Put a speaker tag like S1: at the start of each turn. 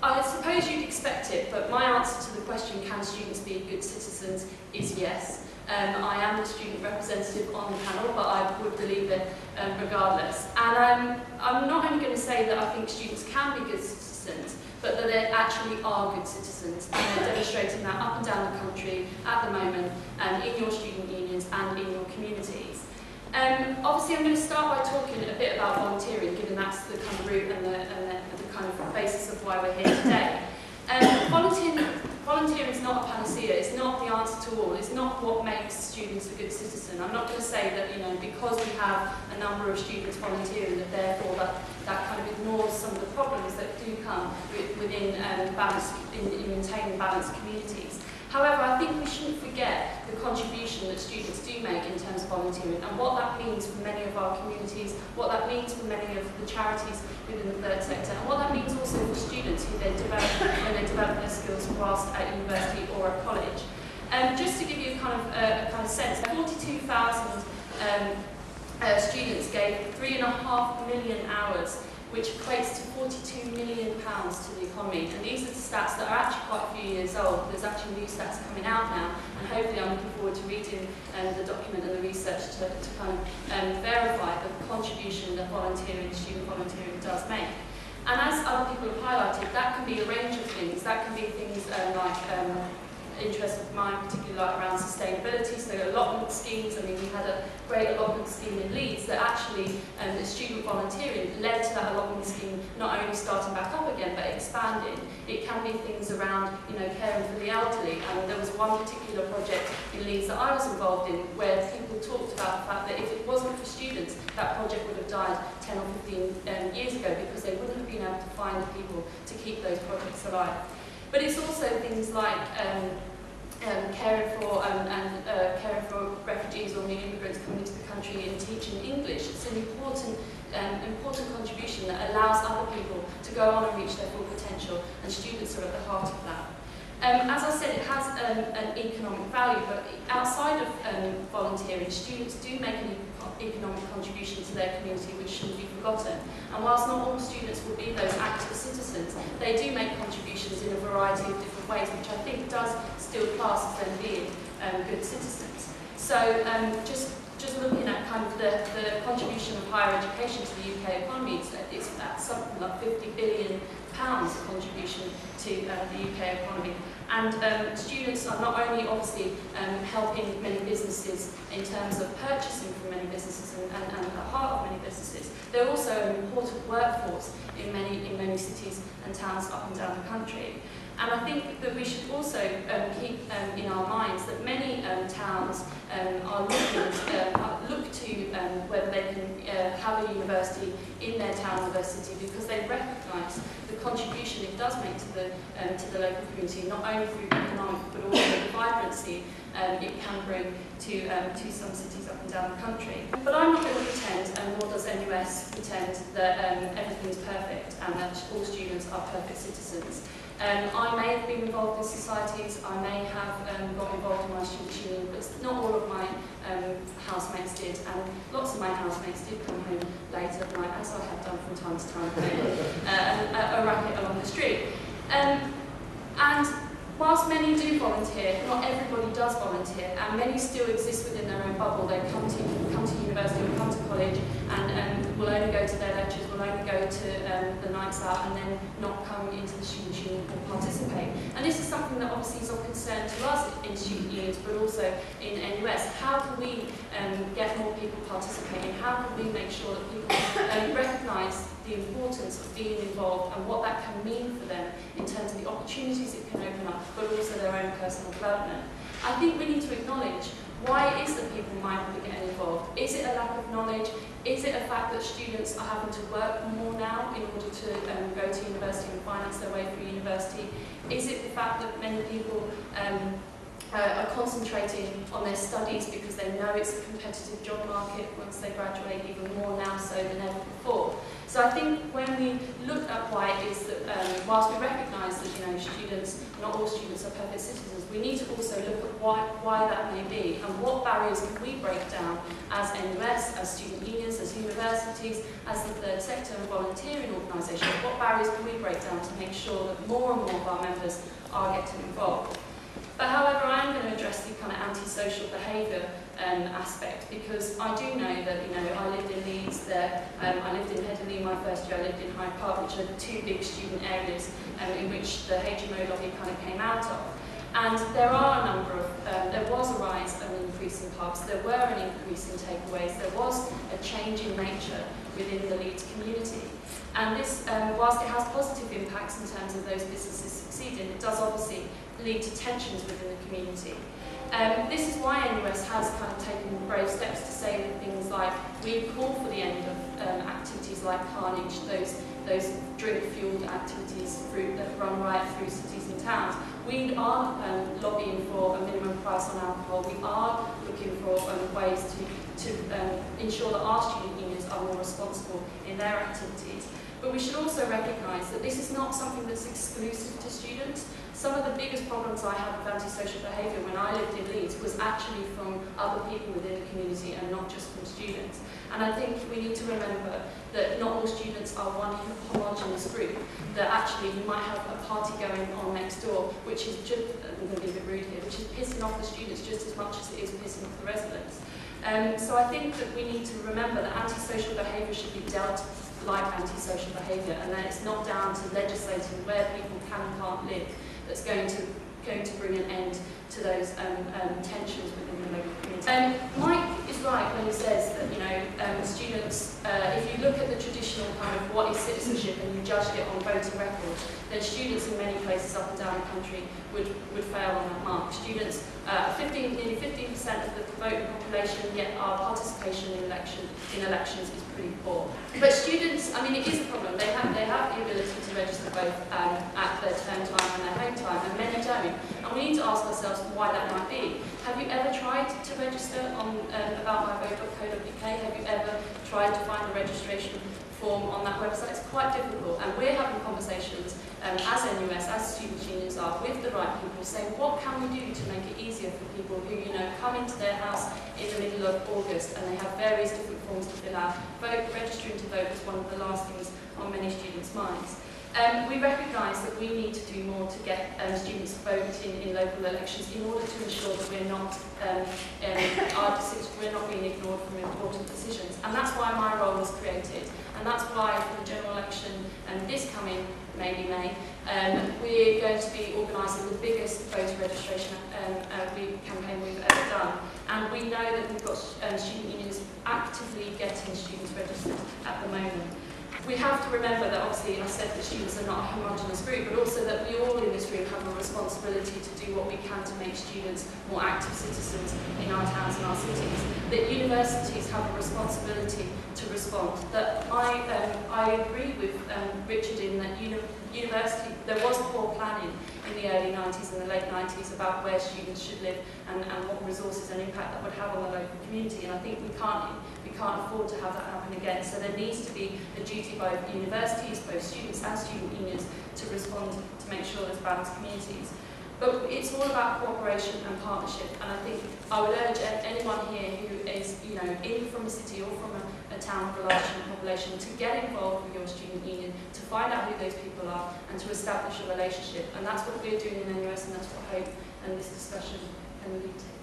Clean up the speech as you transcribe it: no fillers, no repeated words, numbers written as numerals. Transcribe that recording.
S1: I suppose you'd expect it, but my answer to the question, can students be good citizens, is yes. I am the student representative on the panel, but I would believe it regardless. And I'm not only going to say that I think students can be good citizens, but that they actually are good citizens, and they're demonstrating that up and down the country at the moment, in your student unions and in your communities. Obviously, I'm going to start by talking a bit about volunteering, given that's the kind of root and the kind of basis of why we're here today. Volunteering is not a panacea, it's not the answer to all, it's not what makes students a good citizen. I'm not going to say that, you know, because we have a number of students volunteering, that therefore that kind of ignores some of the problems that do come within maintaining balanced communities. However, I think we shouldn't forget the contribution that students do make in terms of volunteering and what that means for many of our communities, what that means for many of the charities within the third sector, and what that means also for students who then develop when they develop their skills whilst at university or at college. Just to give you a kind of sense, 42,000 students gave 3.5 million hours, which equates to £42 million to the economy. And these are the stats that are actually quite a few years old. There's actually new stats coming out now, and hopefully I'm looking forward to reading the document and the research to kind of verify the contribution that student volunteering does make. And as other people have highlighted, that can be a range of things. That can be things like interest of mine, particularly like around sustainability, so allotment schemes. I mean, we had a great allotment scheme in Leeds that actually, the student volunteering led to that allotment scheme not only starting back up again, but expanding. It can be things around, you know, caring for the elderly, and there was one particular project in Leeds that I was involved in where people talked about the fact that if it wasn't for students, that project would have died 10 or 15 years ago, because they wouldn't have been able to find the people to keep those projects alive. But it's also things like caring for refugees or new immigrants coming into the country and teaching English. It's an important contribution that allows other people to go on and reach their full potential, and students are at the heart of that. As I said, it has an economic value, but outside of volunteering, students do make an economic contribution to their community, which shouldn't be forgotten. And whilst not all students will be those active citizens, they do make contributions in a variety of different ways, which I think does still class as them being good citizens. So just looking at kind of the contribution of higher education to the UK economy, it's at something like £50 billion contribution to the UK economy. And students are not only obviously helping many businesses in terms of purchasing from many businesses and at the heart of many businesses, they're also an important workforce in many cities and towns up and down the country. And I think that we should also keep in our minds that many towns are look to whether they can have a university in their town or their city, because they recognise the contribution it does make to the local community, not only through economic but also the vibrancy it can bring to some cities up and down the country. But I'm not going to pretend, and nor does NUS pretend, that everything's perfect and that all students are perfect citizens. I may have been involved in societies, I may have got involved in my student union, but not all of my housemates did, and lots of my housemates did come home late at night, as I have done from time to time, a racket along the street. And whilst many do volunteer, not everybody does volunteer, and many still exist within their own bubble. They come to university or come to college and will only go to their lectures, will only go to the nights out, and then not come into the student union or participate. And this is something that obviously is of concern to us in student unions, but also in NUS. How can we get more people participating? How can we make sure that people recognise the importance of being involved and what that can mean for them in terms of the opportunities it can open up, but also their own personal development? I think we need to acknowledge, why it is that people might be getting involved. Is it a lack of knowledge? Is it a fact that students are having to work more now in order to go to university and finance their way through university? Is it the fact that many people are concentrating on their studies because they know it's a competitive job market once they graduate, even more now so than ever before. So I think when we look at why it is that, whilst we recognise that students, not all students are perfect citizens, we need to also look at why that may be and what barriers can we break down as NUS, as student unions, as universities, as the third sector and volunteering organisations. What barriers can we break down to make sure that more and more of our members are getting involved? But however, I'm going to address the kind of antisocial behaviour aspect, because I do know that, I lived in Leeds there, I lived in Headingley my first year, I lived in Hyde Park, which are the two big student areas in which the HMO lobby kind of came out of. And there are a number of, there was a rise and an increase in pubs, there were an increase in takeaways, there was a change in nature within the Leeds community. And this, whilst it has positive impacts in terms of those businesses succeeding, it does obviously lead to tensions within the community. This is why NUS has kind of taken brave steps to say that things like, we call for the end of activities like carnage, those drink-fueled activities that run right through cities and towns. We are lobbying for a minimum price on alcohol. We are looking for ways to ensure that our student unions are more responsible in their activities. But we should also recognise that this is not something that's exclusive to students. Some of the biggest problems I had with antisocial behaviour when I lived in Leeds was actually from other people within the community and not just from students. And I think we need to remember that not all students are one homogenous group, that actually you might have a party going on next door, which is just, I'm going to be a bit rude here, which is pissing off the students just as much as it is pissing off the residents. So I think that we need to remember that antisocial behaviour should be dealt like antisocial behaviour, and that it's not down to legislating where people can and can't live that's going to bring an end to those tensions within the local community. Mike is right when he says that students, if you look at the traditional kind of what is citizenship and you judged it on voting records, then students in many places up and down the country would fail on that mark. Students, nearly 15% of the voting population, yet our participation in elections is pretty poor. But students, I mean, it is a problem. They have the ability to register both at their term time and their home time, and many don't. And we need to ask ourselves why that might be. Have you ever tried to register on aboutmyvote.co.uk? Have you ever tried to find a registration form on that website? It's quite difficult, and we're having conversations as NUS, as student unions are, with the right people, saying what can we do to make it easier for people who come into their house in the middle of August and they have various different forms to fill out. Registering to vote is one of the last things on many students' minds. We recognise that we need to do more to get students to vote in local elections in order to ensure that we're not we're not being ignored from important decisions. And that's why my role was created. And that's why for the general election this coming maybe May, we're going to be organising the biggest voter registration campaign we've ever done. And we know that we've got student unions actively getting students registered at the moment. We have to remember that obviously I said that students are not a homogenous group, but also that we all in this room have a responsibility to do what we can to make students more active citizens in our towns and our cities. That universities have a responsibility to respond. That I agree with Richard in that university, there was poor planning in the early 90s and the late 90s about where students should live and what resources and impact that would have on the local community, and I think we can't afford to have that happen again. So there needs to be a duty by universities, both students and student unions, to respond to make sure there's balanced communities. But it's all about cooperation and partnership, and I think I would urge anyone here who is in from a city or from a town with a large population to get involved with your student union, to find out who those people are and to establish a relationship. And that's what we're doing in NUS, and that's what I hope and this discussion can lead to.